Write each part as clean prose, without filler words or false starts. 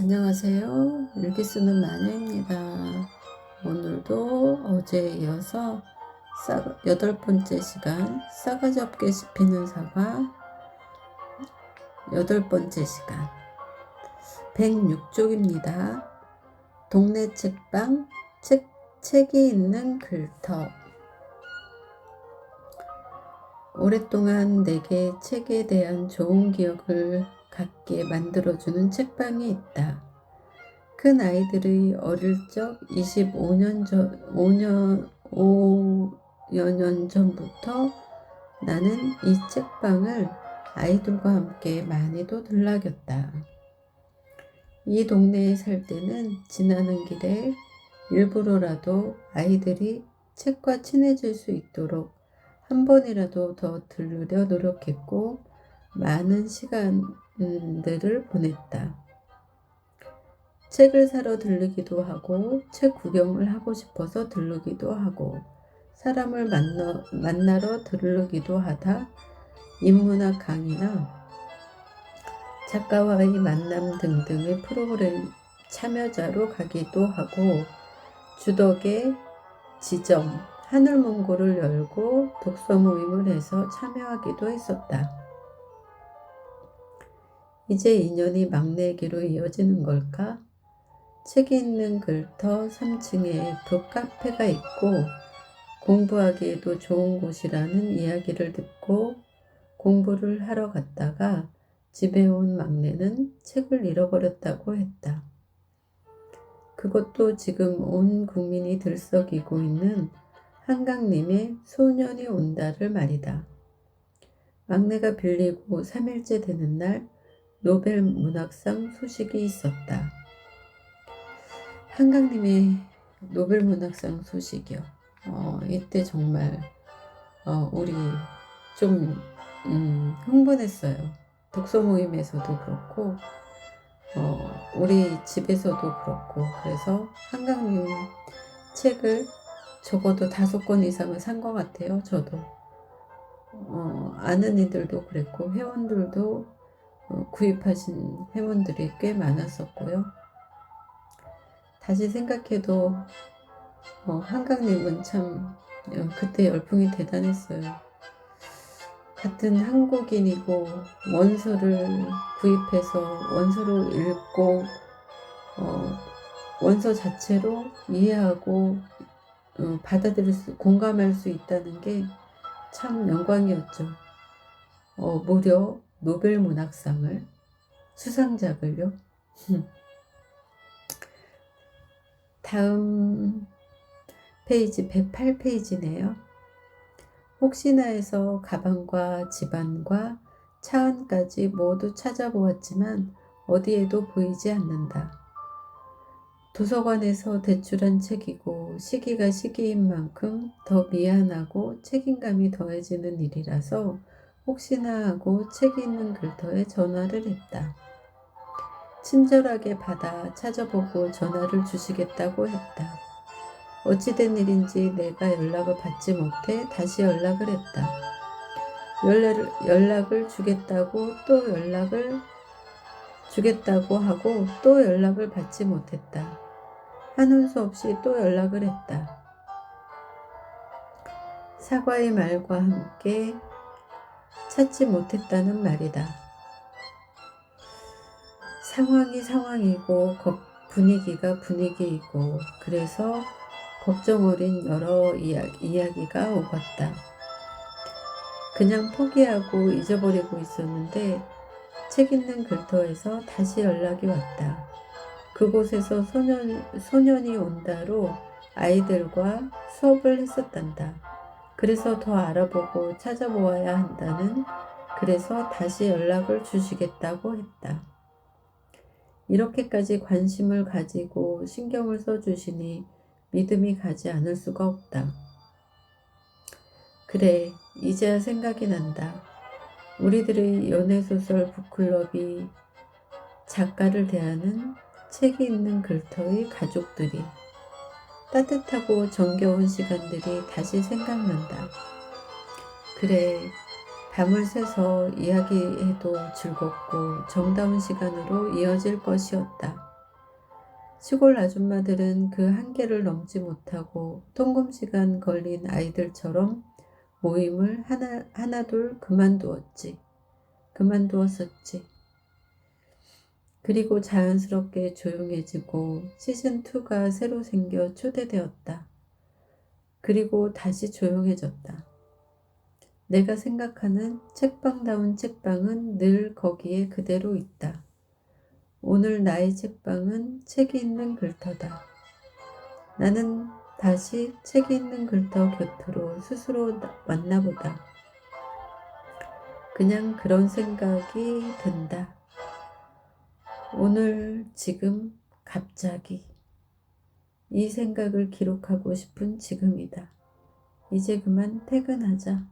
안녕하세요. 일기 쓰는 마녀입니다. 오늘도 어제에 이어서 8번째 시간 싸가지 없게 씹히는 사과 8번째 시간 106쪽입니다. 동네 책방 책이 있는 글터. 오랫동안 내게 책에 대한 좋은 기억을 갖게 만들어주는 책방이 있다. 큰 아이들의 어릴 적 5여 년 전부터 나는 이 책방을 아이들과 함께 많이도 들락였다. 이 동네에 살 때는 지나는 길에 일부러라도 아이들이 책과 친해질 수 있도록 한 번이라도 더 들르려 노력했고 많은 시간들을 보냈다. 책을 사러 들르기도 하고 책 구경을 하고 싶어서 들르기도 하고 사람을 만나러 들르기도 하다 인문학 강의나 작가와의 만남 등등의 프로그램 참여자로 가기도 하고 주덕의 지점 하늘문고를 열고 독서 모임을 해서 참여하기도 했었다. 이제 인연이 막내에게로 이어지는 걸까? 책이 있는 글터 3층에 북카페가 있고 공부하기에도 좋은 곳이라는 이야기를 듣고 공부를 하러 갔다가 집에 온 막내는 책을 잃어버렸다고 했다. 그것도 지금 온 국민이 들썩이고 있는 한강님의 소년이 온다를 말이다. 막내가 빌리고 3일째 되는 날 노벨 문학상 소식이 있었다. 한강님의 노벨 문학상 소식이요. 이때 정말 우리 좀 흥분했어요. 독서 모임에서도 그렇고 우리 집에서도 그렇고 그래서 한강님 책을 적어도 5권 이상은 산 것 같아요. 저도 아는 이들도 그랬고 회원들도 구입하신 회원들이 꽤 많았었고요. 다시 생각해도 한강님은 참 그때 열풍이 대단했어요. 같은 한국인이고 원서를 구입해서 원서를 읽고 원서 자체로 이해하고 공감할 수 있다는 게 참 영광이었죠. 무려 노벨 문학상을 수상작을요. 다음 페이지 108페이지네요. 혹시나 해서 가방과 집안과 차 안까지 모두 찾아보았지만 어디에도 보이지 않는다. 도서관에서 대출한 책이고 시기가 시기인 만큼 더 미안하고 책임감이 더해지는 일이라서 혹시나 하고 책이 있는 글터에 전화를 했다. 친절하게 받아 찾아보고 전화를 주시겠다고 했다. 어찌된 일인지 내가 연락을 받지 못해 다시 연락을 했다. 연락을 주겠다고 또 연락을 주겠다고 하고 또 연락을 받지 못했다. 하는 수 없이 또 연락을 했다. 사과의 말과 함께 찾지 못했다는 말이다. 상황이 상황이고 분위기가 분위기이고 그래서 걱정 어린 여러 이야기가 오갔다. 그냥 포기하고 잊어버리고 있었는데 책 있는 글터에서 다시 연락이 왔다. 그곳에서 소년이 온다로 아이들과 수업을 했었단다. 그래서 더 알아보고 찾아보아야 한다는 그래서 다시 연락을 주시겠다고 했다. 이렇게까지 관심을 가지고 신경을 써주시니 믿음이 가지 않을 수가 없다. 그래, 이제야 생각이 난다. 우리들의 연애소설 북클럽이 작가를 대하는 책이 있는 글터의 가족들이 따뜻하고 정겨운 시간들이 다시 생각난다. 그래, 밤을 새서 이야기해도 즐겁고 정다운 시간으로 이어질 것이었다. 시골 아줌마들은 그 한계를 넘지 못하고 통금시간 걸린 아이들처럼 모임을 하나둘 그만두었었지. 그리고 자연스럽게 조용해지고 시즌2가 새로 생겨 초대되었다. 그리고 다시 조용해졌다. 내가 생각하는 책방다운 책방은 늘 거기에 그대로 있다. 오늘 나의 책방은 책이 있는 글터다. 나는 다시 책이 있는 글터 곁으로 스스로 왔나보다. 그냥 그런 생각이 든다. 오늘, 지금, 갑자기. 이 생각을 기록하고 싶은 지금이다. 이제 그만 퇴근하자.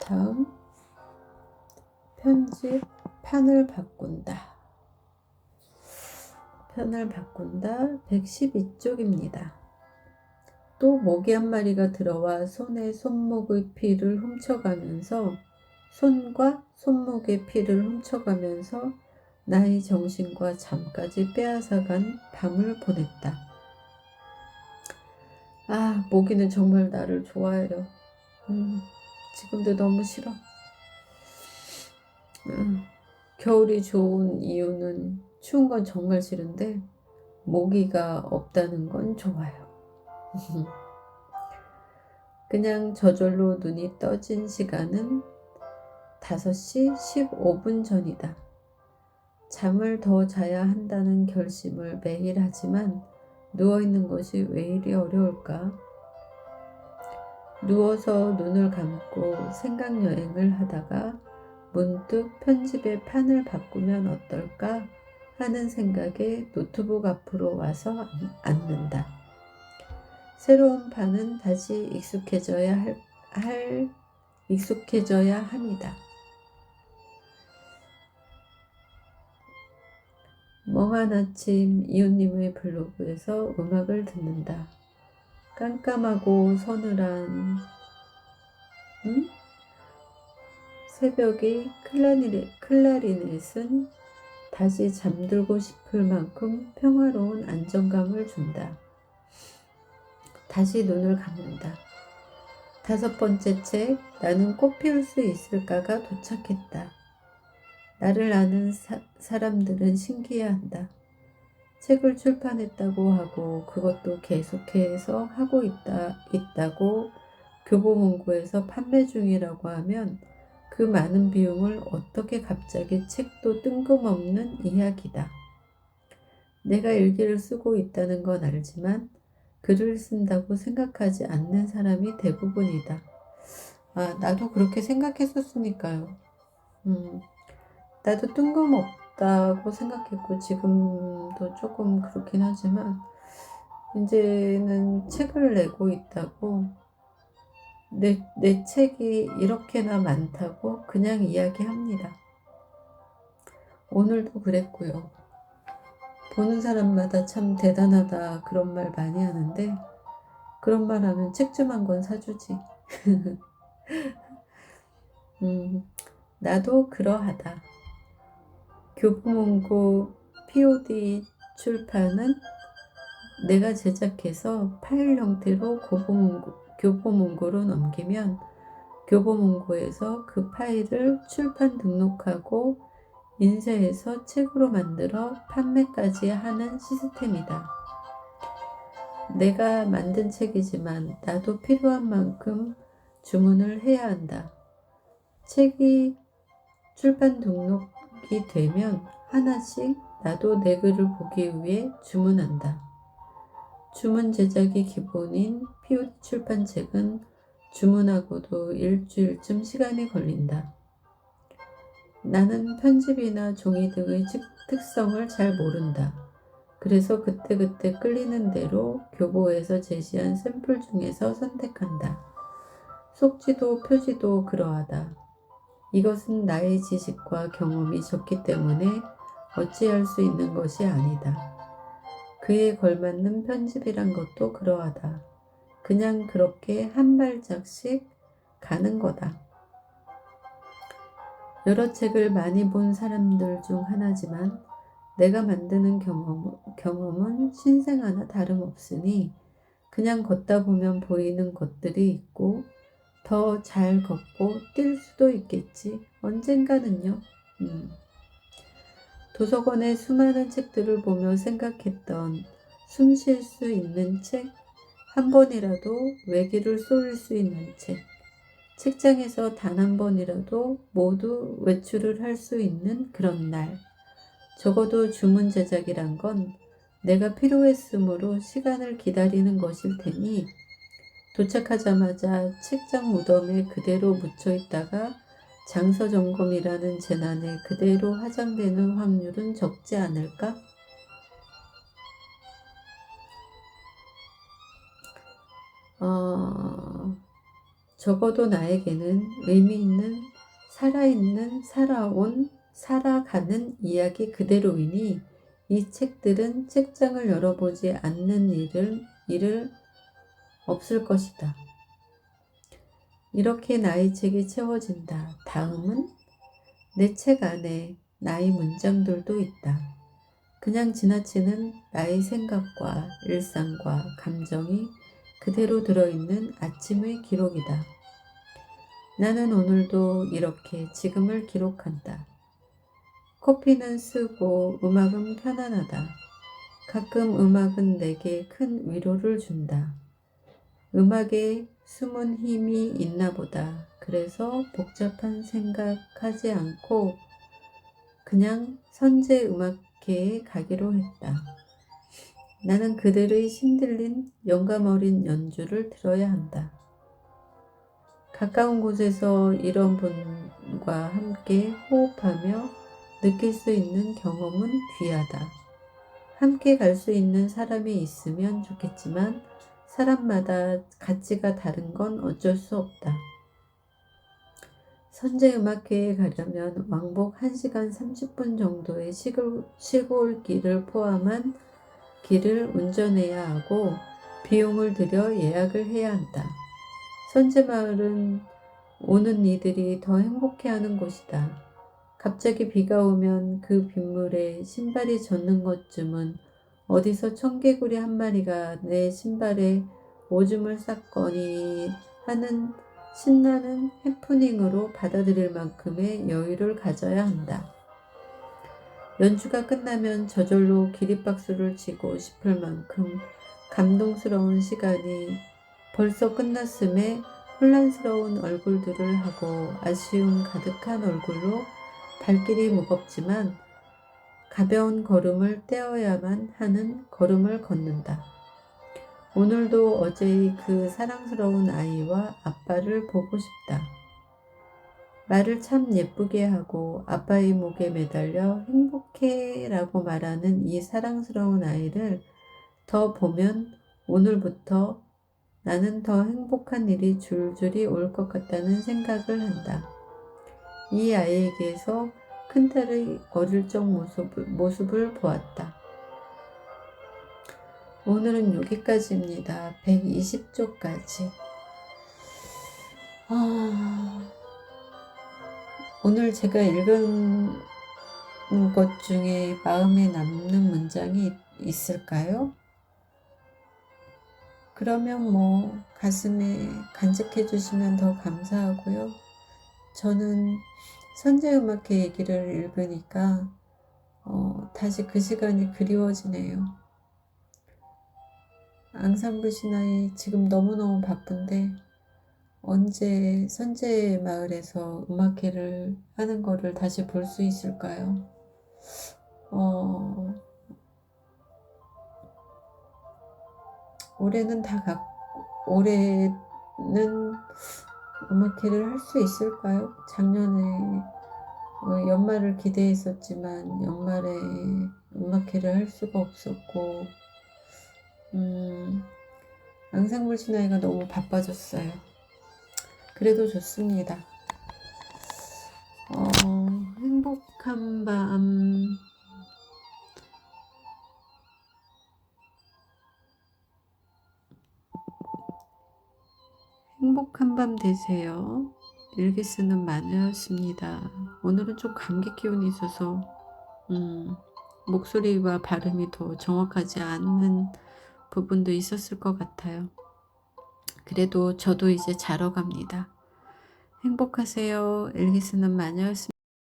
다음, 편집, 판을 바꾼다. 112쪽입니다. 또 모기 한 마리가 들어와 손목의 피를 훔쳐가면서 손과 손목의 피를 훔쳐가면서 나의 정신과 잠까지 빼앗아간 밤을 보냈다. 아, 모기는 정말 나를 좋아해요. 지금도 너무 싫어. 겨울이 좋은 이유는 추운 건 정말 싫은데 모기가 없다는 건 좋아요. 그냥 저절로 눈이 떠진 시간은 5시 15분 전이다. 잠을 더 자야 한다는 결심을 매일 하지만 누워있는 것이 왜 이리 어려울까? 누워서 눈을 감고 생각여행을 하다가 문득 편집의 판을 바꾸면 어떨까 하는 생각에 노트북 앞으로 와서 앉는다. 새로운 판은 다시 익숙해져야 합니다. 멍한 아침 이웃님의 블로그에서 음악을 듣는다. 깜깜하고 서늘한 새벽의 클라리넷은 다시 잠들고 싶을 만큼 평화로운 안정감을 준다. 다시 눈을 감는다. 5번째 책, 나는 꽃 피울 수 있을까가 도착했다. 나를 아는 사람들은 신기해한다. 책을 출판했다고 하고 그것도 계속해서 하고 있다고 교보문고에서 판매 중이라고 하면 그 많은 비용을 어떻게 갑자기 책도 뜬금없는 이야기다. 내가 일기를 쓰고 있다는 건 알지만 글을 쓴다고 생각하지 않는 사람이 대부분이다. 아, 나도 그렇게 생각했었으니까요. 나도 뜬금없다고 생각했고 지금도 조금 그렇긴 하지만 이제는 책을 내고 있다고 내 책이 이렇게나 많다고 그냥 이야기합니다. 오늘도 그랬고요. 보는 사람마다 참 대단하다 그런 말 많이 하는데 그런 말 하면 책 좀 한 권 사주지. 나도 그러하다. 교보문고 POD 출판은 내가 제작해서 파일 형태로 교보문고로 넘기면 교보문고에서 그 파일을 출판 등록하고 인쇄해서 책으로 만들어 판매까지 하는 시스템이다. 내가 만든 책이지만 나도 필요한 만큼 주문을 해야 한다. 책이 출판 등록이 되면 하나씩 나도 내 글을 보기 위해 주문한다. 주문 제작이 기본인 POD 출판책은 주문하고도 일주일쯤 시간이 걸린다. 나는 편집이나 종이 등의 특성을 잘 모른다. 그래서 그때그때 끌리는 대로 교보에서 제시한 샘플 중에서 선택한다. 속지도 표지도 그러하다. 이것은 나의 지식과 경험이 적기 때문에 어찌할 수 있는 것이 아니다. 그에 걸맞는 편집이란 것도 그러하다. 그냥 그렇게 한 발짝씩 가는 거다. 여러 책을 많이 본 사람들 중 하나지만 내가 만드는 경험은 신생아나 다름없으니 그냥 걷다 보면 보이는 것들이 있고 더 잘 걷고 뛸 수도 있겠지. 언젠가는요. 도서관의 수많은 책들을 보며 생각했던 숨 쉴 수 있는 책, 한 번이라도 외기를 쏠 수 있는 책, 책장에서 단 한 번이라도 모두 외출을 할 수 있는 그런 날. 적어도 주문 제작이란 건 내가 필요했으므로 시간을 기다리는 것일 테니 도착하자마자 책장 무덤에 그대로 묻혀 있다가 장서 점검이라는 재난에 그대로 화장되는 확률은 적지 않을까? 적어도 나에게는 의미 있는, 살아있는, 살아온, 살아가는 이야기 그대로이니 이 책들은 책장을 열어보지 않는 일을 없을 것이다. 이렇게 나의 책이 채워진다. 다음은 내 책 안에 나의 문장들도 있다. 그냥 지나치는 나의 생각과 일상과 감정이 그대로 들어있는 아침의 기록이다. 나는 오늘도 이렇게 지금을 기록한다. 커피는 쓰고 음악은 편안하다. 가끔 음악은 내게 큰 위로를 준다. 음악에 숨은 힘이 있나 보다. 그래서 복잡한 생각하지 않고 그냥 선제 음악회에 가기로 했다. 나는 그들의 신들린 영감 어린 연주를 들어야 한다. 가까운 곳에서 이런 분과 함께 호흡하며 느낄 수 있는 경험은 귀하다. 함께 갈 수 있는 사람이 있으면 좋겠지만 사람마다 가치가 다른 건 어쩔 수 없다. 선제음악회에 가려면 왕복 1시간 30분 정도의 시골길을 포함한 길을 운전해야 하고 비용을 들여 예약을 해야 한다. 선제마을은 오는 이들이 더 행복해하는 곳이다. 갑자기 비가 오면 그 빗물에 신발이 젖는 것쯤은 어디서 청개구리 한 마리가 내 신발에 오줌을 쌌거니 하는 신나는 해프닝으로 받아들일 만큼의 여유를 가져야 한다. 연주가 끝나면 저절로 기립박수를 치고 싶을 만큼 감동스러운 시간이 벌써 끝났음에 혼란스러운 얼굴들을 하고 아쉬움 가득한 얼굴로 발길이 무겁지만 가벼운 걸음을 떼어야만 하는 걸음을 걷는다. 오늘도 어제의 그 사랑스러운 아이와 아빠를 보고 싶다. 말을 참 예쁘게 하고 아빠의 목에 매달려 행복해 라고 말하는 이 사랑스러운 아이를 더 보면 오늘부터 나는 더 행복한 일이 줄줄이 올 것 같다는 생각을 한다. 이 아이에게서 큰딸의 어릴 적 모습을 보았다. 오늘은 여기까지입니다. 120쪽까지. 오늘 제가 읽은 것 중에 마음에 남는 문장이 있을까요? 그러면 가슴에 간직해 주시면 더 감사하고요. 저는 선제음악회 얘기를 읽으니까 다시 그 시간이 그리워지네요. 앙상블 신화이 지금 너무너무 바쁜데 언제 선제 마을에서 음악회를 하는 거를 다시 볼 수 있을까요? 올해는 음악회를 할 수 있을까요? 작년에 연말을 기대했었지만 연말에 음악회를 할 수가 없었고 앙상블 신화이가 너무 바빠졌어요. 그래도 좋습니다. 행복한 밤. 행복한 밤 되세요. 일기 쓰는 마누였습니다. 오늘은 좀 감기 기운이 있어서 목소리와 발음이 더 정확하지 않는 부분도 있었을 것 같아요. 그래도 저도 이제 자러 갑니다. 행복하세요. 엘리스는 마녀였습니다.